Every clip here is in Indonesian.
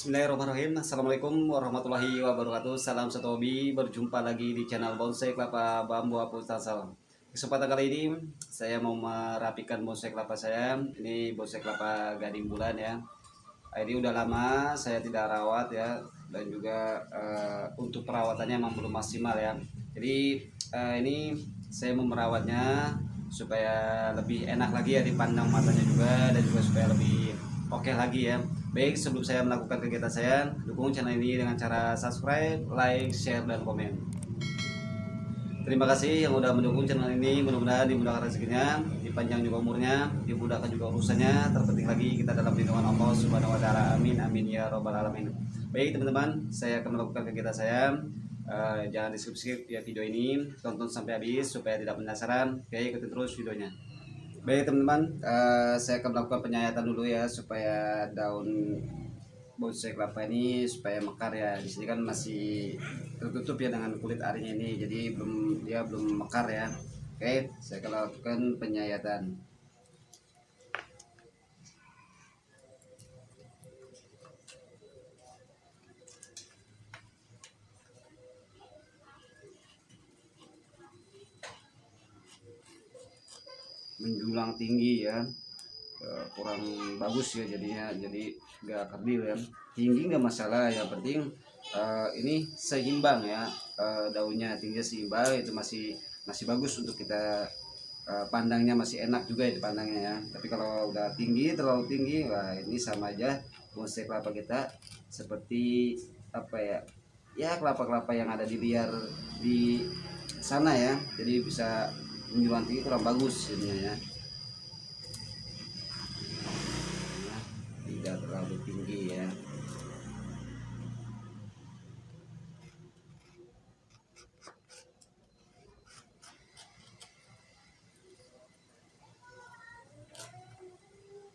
Bismillahirrahmanirrahim. Assalamualaikum warahmatullahi wabarakatuh. Salam satu hobi. Berjumpa lagi di channel Bonsai Kelapa Bambu Apustasal. Kesempatan kali ini saya mau merapikan bonsai kelapa saya. Ini bonsai kelapa gading bulan ya. Ini udah lama saya tidak rawat ya, dan juga untuk perawatannya memang belum maksimal ya. Jadi ini saya mau merawatnya supaya lebih enak lagi ya dipandang matanya juga, dan juga supaya lebih oke lagi ya. Baik, sebelum saya melakukan kegiatan saya, dukung channel ini dengan cara subscribe, like, share, dan komen. Terima kasih yang udah mendukung channel ini. Mudah-mudahan dimudahkan rezekinya, dipanjang juga umurnya, dimudahkan juga urusannya. Terpenting lagi kita dalam lindungan Allah Subhanahu wa taala. Amin amin ya robbal alamin. Baik teman-teman, saya akan melakukan kegiatan saya. Jangan di skip ya video ini, tonton sampai habis supaya tidak penasaran. Oke, ikutin terus videonya. Baik teman-teman, saya akan melakukan penyayatan dulu ya supaya daun bonsai kelapa ini supaya mekar ya. Di sini kan masih tertutup ya dengan kulit arinya ini, jadi belum mekar ya. Oke, saya akan lakukan penyayatan. Menjulang tinggi ya, kurang bagus ya jadinya, jadi nggak kerdil ya. Tinggi nggak masalah, yang penting ini seimbang ya, daunnya tinggi seimbang, itu masih bagus untuk kita pandangnya, masih enak juga itu pandangnya ya. Tapi kalau udah tinggi, terlalu tinggi, wah ini sama aja bonsai kelapa kita seperti apa ya, ya kelapa-kelapa yang ada di liar di sana ya, jadi bisa menjulang tinggi kurang bagus jadinya ya. Tidak terlalu tinggi ya.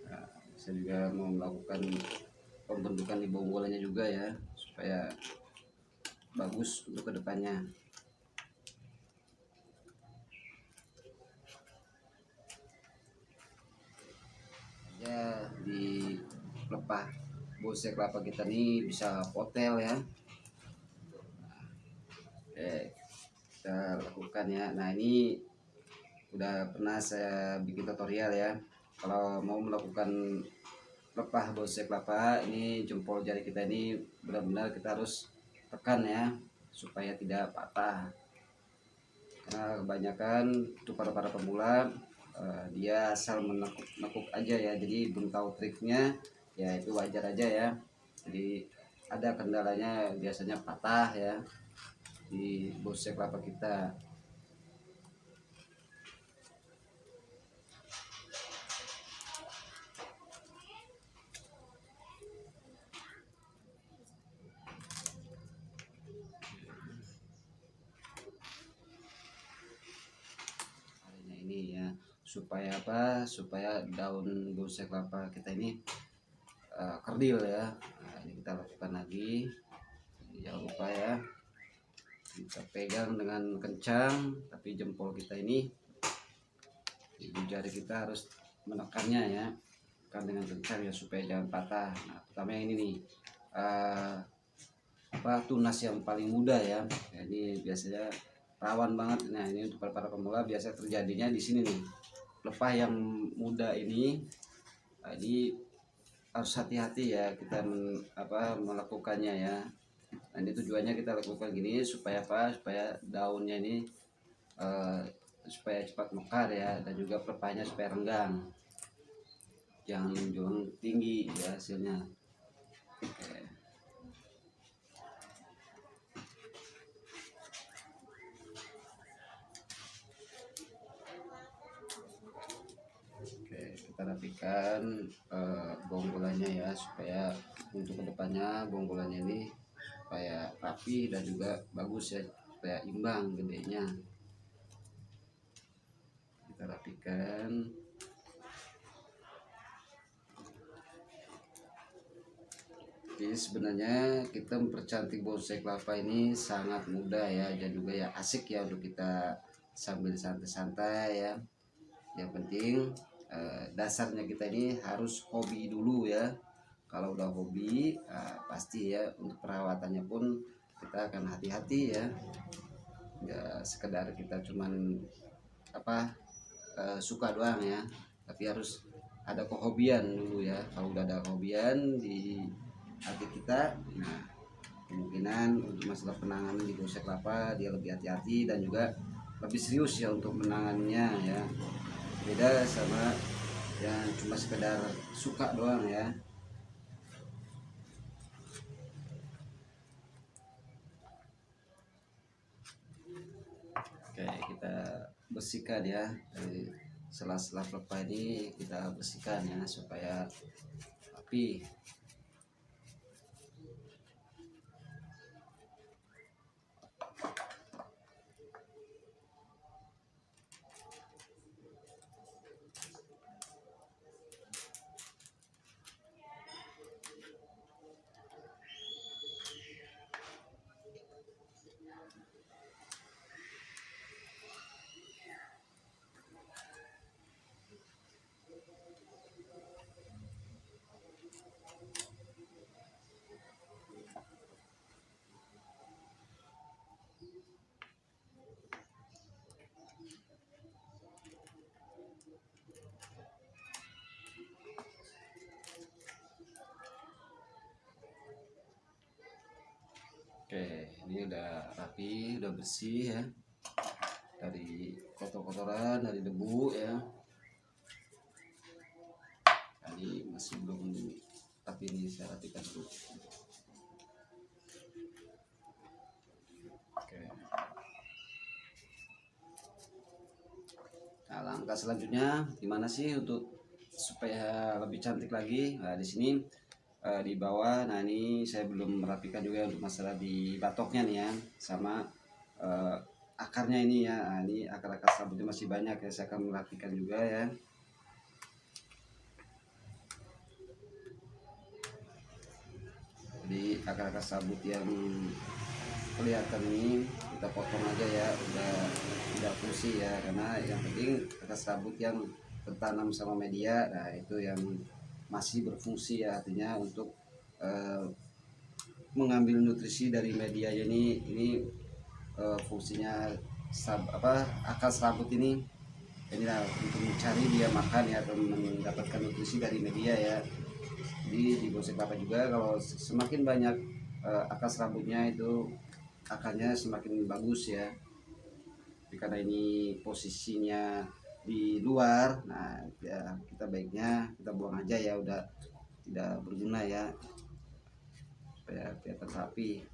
Nah, saya juga mau melakukan pembentukan di bonggolannya juga ya, supaya bagus untuk kedepannya. Ya, di pelepah bonsai kelapa kita nih bisa potel ya. Kita lakukan ya. Nah, ini udah pernah saya bikin tutorial ya. Kalau mau melakukan pelepah bonsai kelapa, ini jempol jari kita ini benar-benar kita harus tekan ya supaya tidak patah. Karena kebanyakan untuk para pemula dia asal menekuk aja ya, jadi belum tahu triknya ya, itu wajar aja ya. Jadi ada kendalanya, biasanya patah ya di bonsai kelapa kita. Ini ya, supaya apa, supaya daun bonsai kelapa kita ini kerdil ya. Nah, ini kita lakukan lagi, jangan lupa ya, kita pegang dengan kencang, tapi jempol kita ini, ibu jari kita harus menekannya ya, tekan dengan kencang ya supaya jangan patah. Nah, pertama yang ini nih, tunas yang paling mudah ya. Ini biasanya rawan banget. Nah, ini untuk para pemula biasa terjadinya di sini nih, pelepah yang muda ini. Jadi harus hati-hati ya kita melakukannya ya. Nah, ini tujuannya kita lakukan gini supaya apa? Supaya daunnya ini supaya cepat mekar ya, dan juga pelepahnya supaya renggang, jangan menjulang tinggi ya hasilnya. Oke. Kita rapikan bonggolannya ya, supaya untuk kedepannya bonggolannya ini supaya rapi dan juga bagus ya, supaya imbang gedenya. Kita rapikan. Jadi sebenarnya kita mempercantik bonsai kelapa ini sangat mudah ya, dan juga ya asik ya untuk kita sambil santai-santai ya. Yang penting dasarnya kita ini harus hobi dulu ya. kalau udah hobi pasti ya untuk perawatannya pun kita akan hati-hati ya, nggak sekedar kita cuman suka doang ya, tapi harus ada kehobian dulu ya. Kalau udah ada kehobian di hati kita, nah kemungkinan untuk masalah penanganan di bonsai kelapa dia lebih hati-hati dan juga lebih serius ya untuk menangannya ya. Beda sama yang cuma sekedar suka doang ya. Oke, kita bersihkan ya dari sela-sela pelepah ini, kita bersihkan ya supaya rapi. Oke, ini udah rapi, udah bersih ya dari kotor-kotoran, dari debu ya. Tadi masih belum, tapi ini saya rapikan dulu. Oke. Nah, langkah selanjutnya gimana sih untuk supaya lebih cantik lagi? Nah, di sini di bawah, nah ini saya belum merapikan juga untuk masalah di batoknya nih ya, sama akarnya ini ya. Nah, ini akar-akar sabutnya masih banyak ya, saya akan merapikan juga ya. Jadi akar-akar sabut yang kelihatan ini kita potong aja ya, udah tidak fungsi ya, karena yang penting akar sabut yang tertanam sama media, nah itu yang masih berfungsi ya, artinya untuk mengambil nutrisi dari media ini fungsinya akar sabut ini inilah untuk mencari dia makan ya, atau mendapatkan nutrisi dari media ya. Jadi di bonsai kelapa juga kalau semakin banyak akar serabutnya itu akarnya semakin bagus ya. Tapi karena ini posisinya di luar, nah ya kita baiknya kita buang aja ya, udah tidak berguna ya, supaya kelihatan rapi.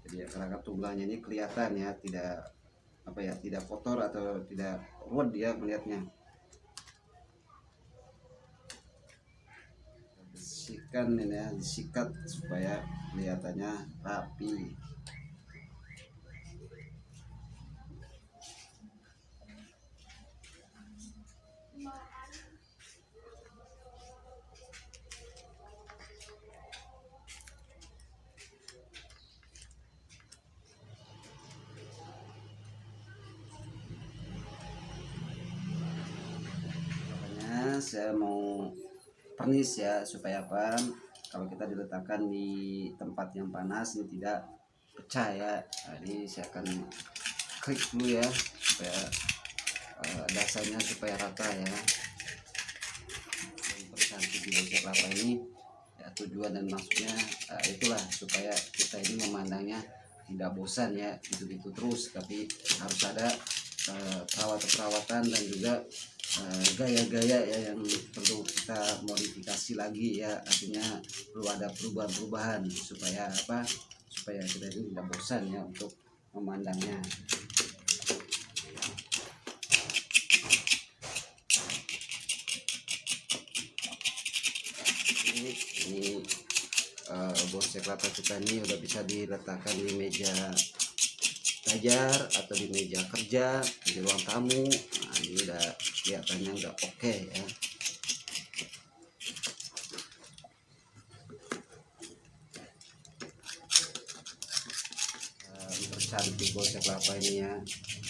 Jadi akar-akar tunggalnya ini kelihatan ya, tidak tidak kotor atau tidak ruwet dia melihatnya. Bersihkan ini ya, disikat supaya kelihatannya rapi. Makanya saya mau pernis ya, supaya apa, kalau kita diletakkan di tempat yang panas ini tidak pecah ya. Nah, ini saya akan klik dulu ya supaya dasarnya supaya rata ya. Mempercantik di bonsai kelapa ini ya, tujuan dan maksudnya itulah supaya kita ini memandangnya tidak bosan ya, gitu-gitu terus, tapi harus ada perawatan-perawatan dan juga gaya-gaya ya yang perlu kita modifikasi lagi ya, artinya perlu ada perubahan-perubahan supaya supaya kita ini tidak bosan ya untuk memandangnya. Ini bonsai kelapa kita ini udah bisa diletakkan di meja belajar atau di meja kerja, di ruang tamu. Nah, ini udah kelihatannya udah oke ya. Mempercantik bonsai kelapa ini ya,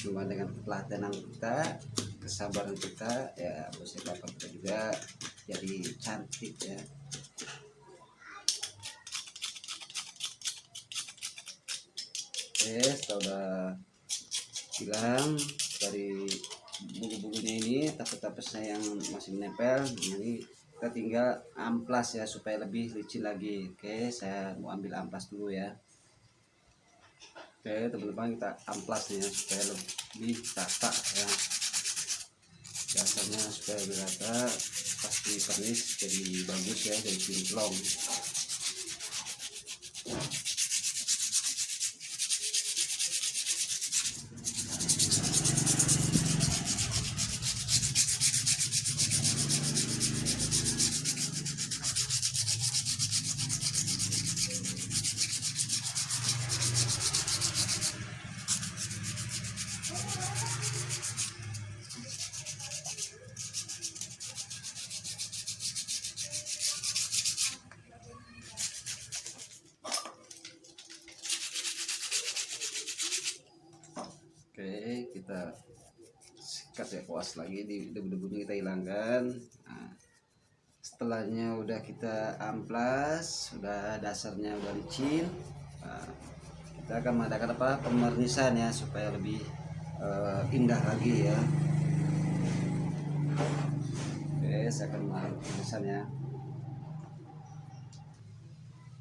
cuma dengan ketelatenan kita, kesabaran kita ya, bonsai kelapa kita juga jadi cantik ya. Setelah udah hilang dari bumbu-bumbunya ini, tapes-tapesnya yang masih menempel, ini kita tinggal amplas ya supaya lebih licin lagi. Oke, saya mau ambil amplas dulu ya. Oke teman-teman, kita amplas ya supaya lebih rata ya, dasarnya supaya lebih rata, pasti pernis jadi bagus ya, jadi kinclong. Oke, kita sikat ya, kuas lagi di debu-debunya kita hilangkan. Nah, setelahnya udah kita amplas, udah dasarnya udah licin. Nah, kita akan mengadakan apa, pemernisan ya supaya lebih indah lagi ya. Oke, saya akan melakukan pemernisan ya.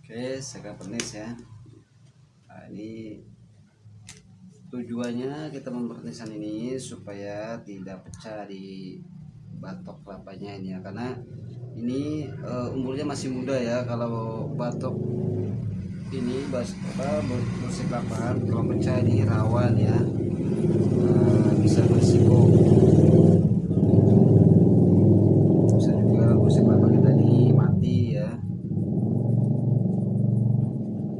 Oke, saya akan pernis ya. Nah, ini tujuannya kita mempernisan ini supaya tidak pecah di batok kelapanya ini ya, karena ini umurnya masih muda ya. Kalau batok ini bersih kelapa kalau pecah ini rawan ya, bisa berisiko, bisa juga bersih kelapa kita ini mati ya.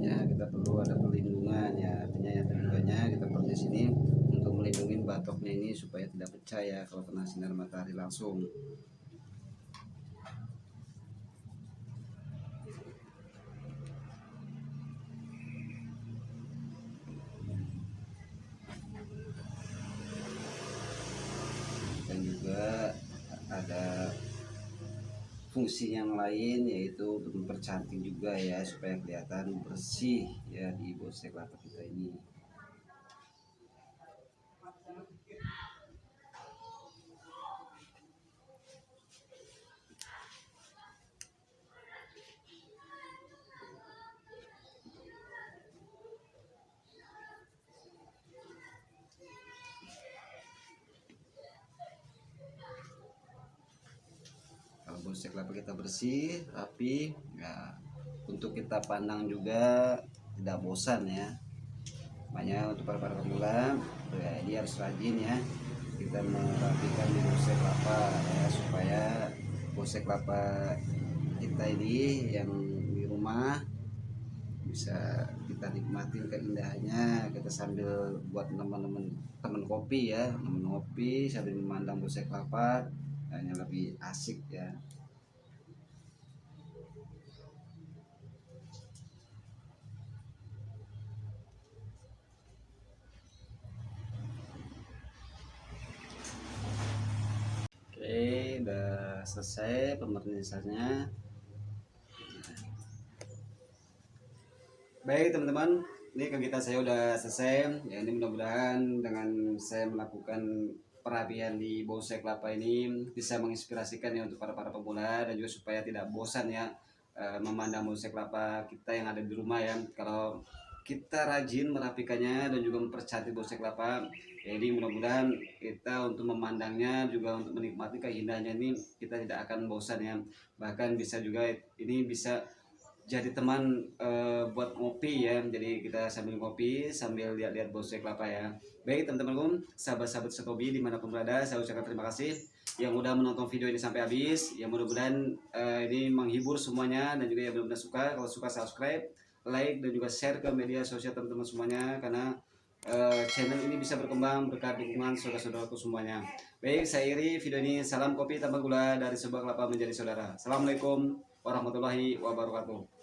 Kita perlu ada perlindungan ya, artinya yang tujuannya kita perlu di sini untuk melindungi batoknya ini supaya tidak pecah ya kalau kena sinar matahari langsung. Dan juga ada fungsi yang lain, yaitu untuk mempercantik juga ya, supaya kelihatan bersih ya di bonsai kelapa kita ini. Bonsai kelapa kita bersih, rapi ya, untuk kita pandang juga tidak bosan ya. Makanya untuk para pemula ya, ini harus rajin ya, kita merapikan di bonsai kelapa ya, supaya bonsai kelapa kita ini yang di rumah bisa kita nikmatin keindahannya, kita sambil buat teman kopi ya, teman kopi sambil memandang bonsai kelapa, hanya lebih asik ya. Oke, udah selesai pemernisannya. Baik teman-teman, ini kegiatan saya udah selesai ya. Ini mudah-mudahan dengan saya melakukan perapian di bonsai kelapa ini bisa menginspirasikan ya untuk para pemula, dan juga supaya tidak bosan ya memandang bonsai kelapa kita yang ada di rumah ya. Kalau kita rajin merapikannya dan juga mempercantik bonsai kelapa, jadi mudah-mudahan kita untuk memandangnya juga untuk menikmati keindahannya ini kita tidak akan bosan ya. Bahkan bisa juga ini bisa jadi teman buat ngopi ya. Jadi kita sambil ngopi sambil lihat-lihat bonsai kelapa ya. Baik teman-temanku, sahabat-sahabat Setobi dimanapun berada, saya ucapkan terima kasih yang udah menonton video ini sampai habis. Yang mudah-mudahan ini menghibur semuanya, dan juga yang benar-benar suka. Kalau suka subscribe, like, dan juga share ke media sosial teman-teman semuanya, karena channel ini bisa berkembang berkat dukungan saudara-saudaraku semuanya. Baik, saya Iri video ini. Salam kopi tanpa gula dari sebuah kelapa menjadi saudara. Assalamualaikum warahmatullahi wabarakatuh.